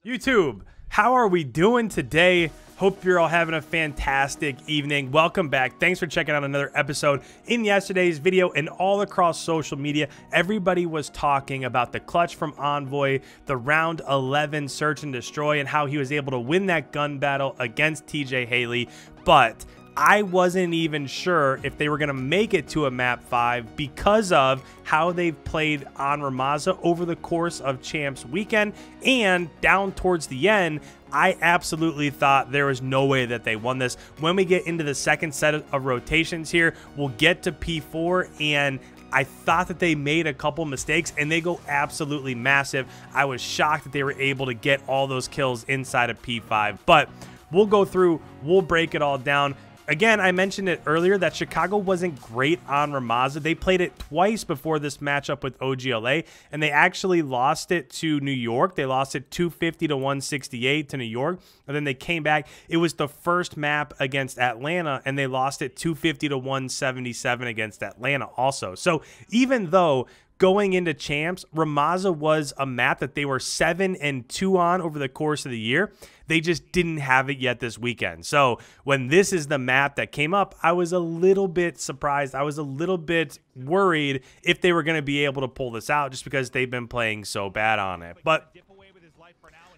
YouTube, how are we doing today? Hope you're all having a fantastic evening. Welcome back. Thanks for checking out another episode. In yesterday's video and all across social media, everybody was talking about the clutch from Envoy, the round 11 search and destroy, and how he was able to win that gun battle against TJ Haley. But I wasn't even sure if they were going to make it to a map 5 because of how they've played on Rammaza over the course of Champs weekend, and down towards the end, I absolutely thought there was no way that they won this. When we get into the second set of rotations here, we'll get to P4, and I thought that they made a couple mistakes and they go absolutely massive. I was shocked that they were able to get all those kills inside of P5, but we'll go through, we'll break it all down. Again, I mentioned it earlier that Chicago wasn't great on Rammaza. They played it twice before this matchup with OGLA, and they actually lost it to New York. They lost it 250 to 168 to New York, and then they came back. It was the first map against Atlanta, and they lost it 250 to 177 against Atlanta also. So even though going into Champs, Rammaza was a map that they were 7-2 on over the course of the year, they just didn't have it yet this weekend. So when this is the map that came up, I was a little bit surprised. I was a little bit worried if they were going to be able to pull this out just because they've been playing so bad on it. But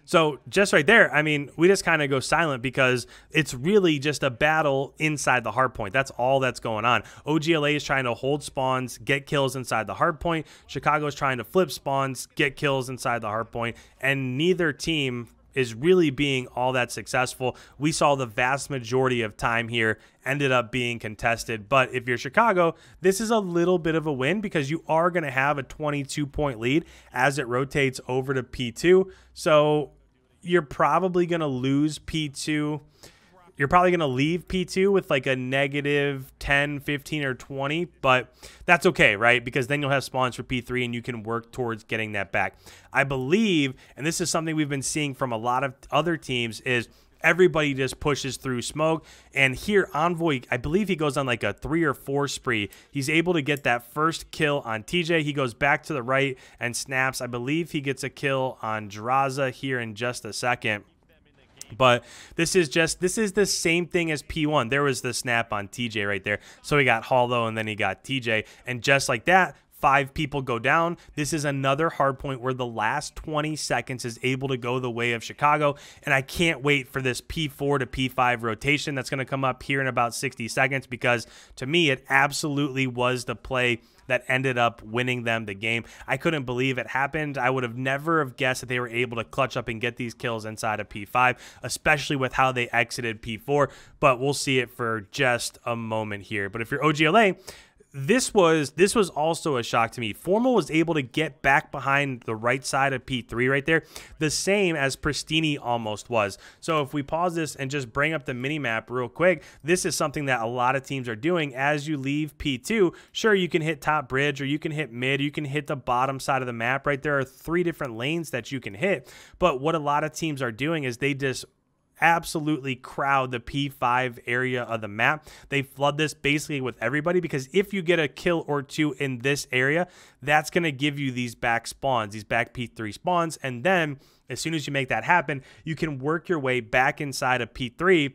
so just right there, I mean, we just kind of go silent because it's really just a battle inside the hard point. That's all that's going on. OGLA is trying to hold spawns, get kills inside the hard point. Chicago is trying to flip spawns, get kills inside the hard point, and neither team is really being all that successful. We saw the vast majority of time here ended up being contested. But if you're Chicago, this is a little bit of a win because you are going to have a 22-point lead as it rotates over to P2. So you're probably going to lose P2. You're probably going to leave P2 with like a negative 10, 15, or 20, but that's okay, right? Because then you'll have spawns for P3 and you can work towards getting that back. I believe, and this is something we've been seeing from a lot of other teams, is everybody just pushes through smoke. And here, Envoy, I believe he goes on like a 3 or 4 spree. He's able to get that first kill on TJ. He goes back to the right and snaps. I believe he gets a kill on Rammaza here in just a second. But this is the same thing as P1. There was the snap on TJ right there. So he got Hollow and then he got TJ. And just like that, 5 people go down. This is another hard point where the last 20 seconds is able to go the way of Chicago. And I can't wait for this P4 to P5 rotation that's going to come up here in about 60 seconds because to me, it absolutely was the play that ended up winning them the game. I couldn't believe it happened. I would have never have guessed that they were able to clutch up and get these kills inside of P5, especially with how they exited P4, but we'll see it for just a moment here. But if you're OGLA, this was also a shock to me. Formal was able to get back behind the right side of P3 right there, the same as PRESTINNI almost was. So if we pause this and just bring up the mini map real quick, this is something that a lot of teams are doing. As you leave P2, sure, you can hit top bridge or you can hit mid, you can hit the bottom side of the map, right? There are 3 different lanes that you can hit. But what a lot of teams are doing is they just absolutely crowd the P5 area of the map. They flood this basically with everybody because if you get a kill or 2 in this area, that's going to give you these back spawns, these back P3 spawns. And then as soon as you make that happen, you can work your way back inside of P3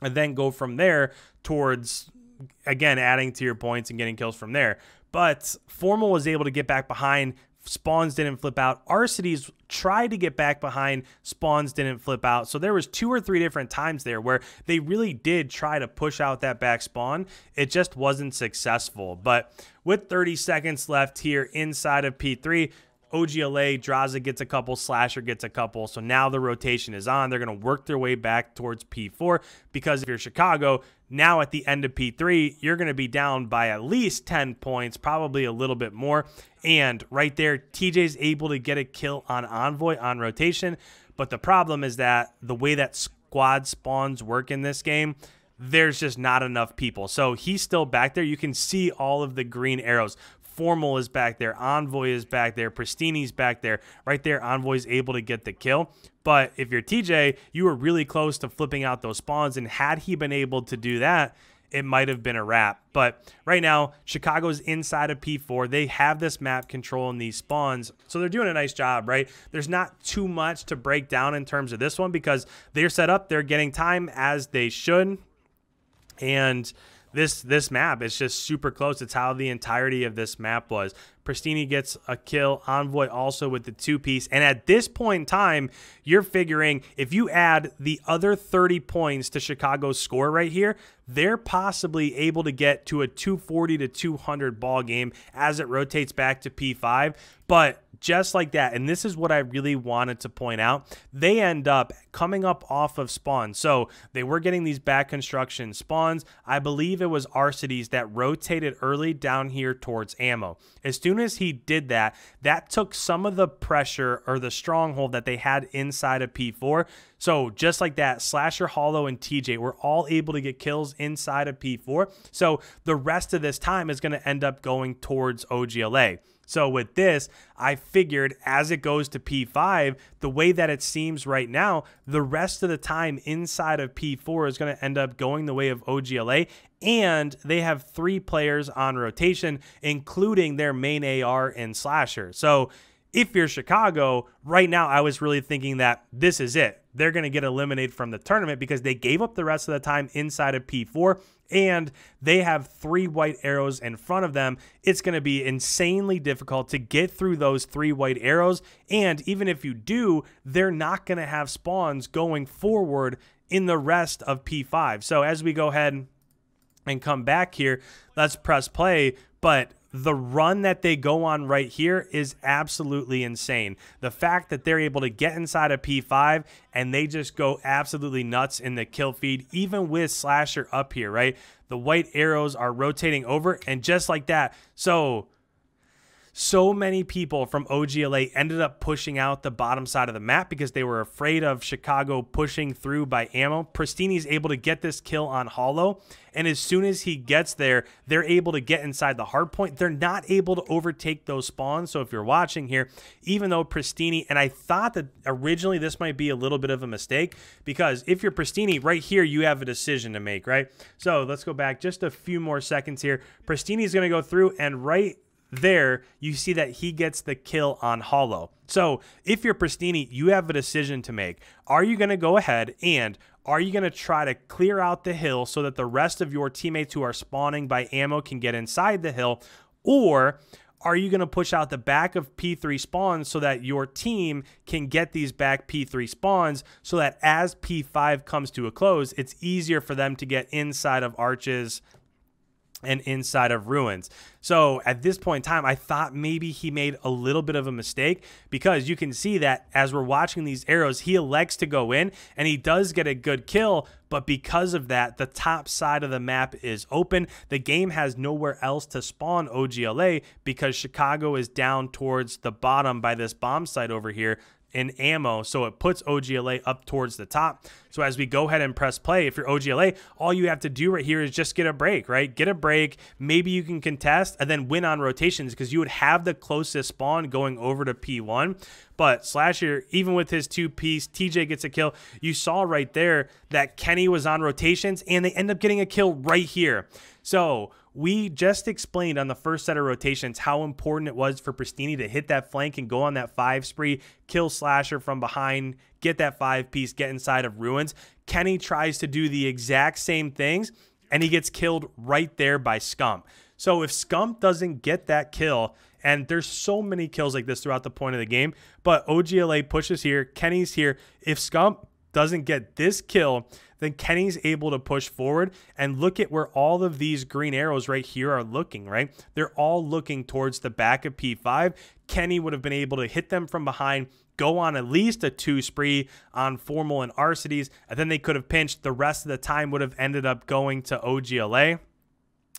and then go from there towards, again, adding to your points and getting kills from there. But Formal was able to get back behind. Spawns didn't flip out. Arcities tried to get back behind. Spawns didn't flip out. So there was 2 or 3 different times there where they really did try to push out that back spawn. It just wasn't successful. But with 30 seconds left here inside of P3, OGLA, Draza gets a couple, Slasher gets a couple. So now the rotation is on. They're going to work their way back towards P4 because if you're Chicago, now at the end of P3, you're going to be down by at least 10 points, probably a little bit more. And right there, TJ's able to get a kill on Envoy on rotation. But the problem is that the way that squad spawns work in this game, there's just not enough people. So he's still back there. You can see all of the green arrows. Formal is back there. Envoy is back there. PRESTINNI's back there. Right there, Envoy's able to get the kill. But if you're TJ, you were really close to flipping out those spawns. And had he been able to do that, it might have been a wrap. But right now, Chicago's inside of P4. They have this map control in these spawns, so they're doing a nice job, right? There's not too much to break down in terms of this one because they're set up. They're getting time as they should. And this map is just super close. It's how the entirety of this map was. PRESTINNI gets a kill. Envoy also with the 2-piece. And at this point in time, you're figuring if you add the other 30 points to Chicago's score right here, they're possibly able to get to a 240 to 200 ball game as it rotates back to P5. But just like that, and this is what I really wanted to point out, they end up coming up off of spawn. So they were getting these back construction spawns. I believe it was Arcides that rotated early down here towards ammo. As soon as he did that, that took some of the pressure or the stronghold that they had inside of P4. So just like that, Slasher, Hollow, and TJ were all able to get kills inside of P4. So the rest of this time is going to end up going towards OGLA. So with this, I figured as it goes to P5, the way that it seems right now, the rest of the time inside of P4 is going to end up going the way of OGLA. And they have 3 players on rotation, including their main AR and Slasher. So if you're Chicago, right now I was really thinking that this is it. They're going to get eliminated from the tournament because they gave up the rest of the time inside of P4 and they have 3 white arrows in front of them. It's going to be insanely difficult to get through those 3 white arrows. And even if you do, they're not going to have spawns going forward in the rest of P5. So as we go ahead and come back here, let's press play. But the run that they go on right here is absolutely insane. The fact that they're able to get inside of P5 and they just go absolutely nuts in the kill feed, even with Slasher up here, right? The white arrows are rotating over, and just like that. So many people from OGLA ended up pushing out the bottom side of the map because they were afraid of Chicago pushing through by ammo. PRESTINNI's able to get this kill on Hollow, and as soon as he gets there, they're able to get inside the hard point. They're not able to overtake those spawns. So if you're watching here, even though PRESTINNI, and I thought that originally this might be a little bit of a mistake, because if you're PRESTINNI, right here, you have a decision to make, right? So let's go back just a few more seconds here. PRESTINNI's going to go through, and right there, you see that he gets the kill on Hollow. So if you're PRESTINNI, you have a decision to make. Are you going to go ahead and are you going to try to clear out the hill so that the rest of your teammates who are spawning by ammo can get inside the hill? Or are you going to push out the back of P3 spawns so that your team can get these back P3 spawns so that as P5 comes to a close, it's easier for them to get inside of arches and inside of ruins? So at this point in time, I thought maybe he made a little bit of a mistake, because you can see that as we're watching these arrows, he elects to go in and he does get a good kill. But because of that, the top side of the map is open. The game has nowhere else to spawn OGLA because Chicago is down towards the bottom by this bomb site over here in ammo, so it puts OGLA up towards the top. So as we go ahead and press play, if you're OGLA, all you have to do right here is just get a break, right? Get a break. Maybe you can contest and then win on rotations because you would have the closest spawn going over to P1. But Slasher, even with his 2-piece, TJ gets a kill. You saw right there that Kenny was on rotations and they end up getting a kill right here. So we just explained on the first set of rotations how important it was for PRESTINNI to hit that flank and go on that 5 spree, kill Slasher from behind, get that 5-piece, get inside of ruins. Kenny tries to do the exact same things, and he gets killed right there by Scump. So if Scump doesn't get that kill, and there's so many kills like this throughout the point of the game, but OGLA pushes here, Kenny's here. If Scump doesn't get this kill, then Kenny's able to push forward, and look at where all of these green arrows right here are looking, right? They're all looking towards the back of P5. Kenny would have been able to hit them from behind, go on at least a 2 spree on Formal and Arcides, and then they could have pinched. The rest of the time would have ended up going to OGLA.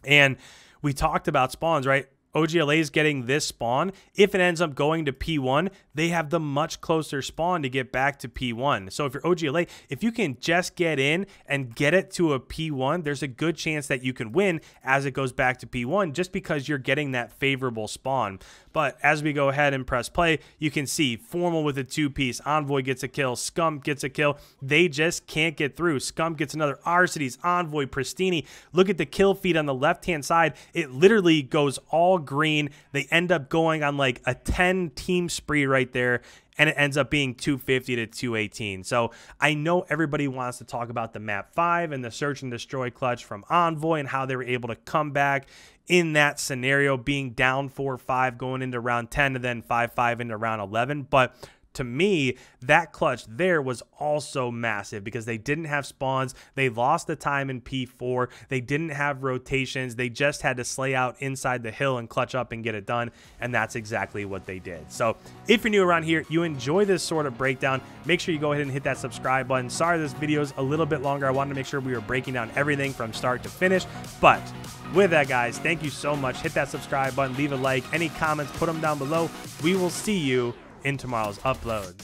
And we talked about spawns, right? OGLA is getting this spawn, if it ends up going to P1, they have the much closer spawn to get back to P1. So if you're OGLA, if you can just get in and get it to a P1, there's a good chance that you can win as it goes back to P1 just because you're getting that favorable spawn. But as we go ahead and press play, you can see Formal with a 2-piece, Envoy gets a kill, Scum gets a kill. They just can't get through. Scum gets another, Arcides, Envoy, PRESTINNI. Look at the kill feed on the left-hand side. It literally goes all green. They end up going on like a 10 team spree right there, and it ends up being 250 to 218. So I know everybody wants to talk about the map 5 and the search and destroy clutch from Envoy and how they were able to come back in that scenario, being down 4-5 going into round 10 and then 5-5 into round 11. But to me, that clutch there was also massive because they didn't have spawns. They lost the time in P4. They didn't have rotations. They just had to slay out inside the hill and clutch up and get it done. And that's exactly what they did. So if you're new around here, you enjoy this sort of breakdown, make sure you go ahead and hit that subscribe button. Sorry this video is a little bit longer. I wanted to make sure we were breaking down everything from start to finish. But with that, guys, thank you so much. Hit that subscribe button, leave a like, any comments, put them down below. We will see you in tomorrow's upload.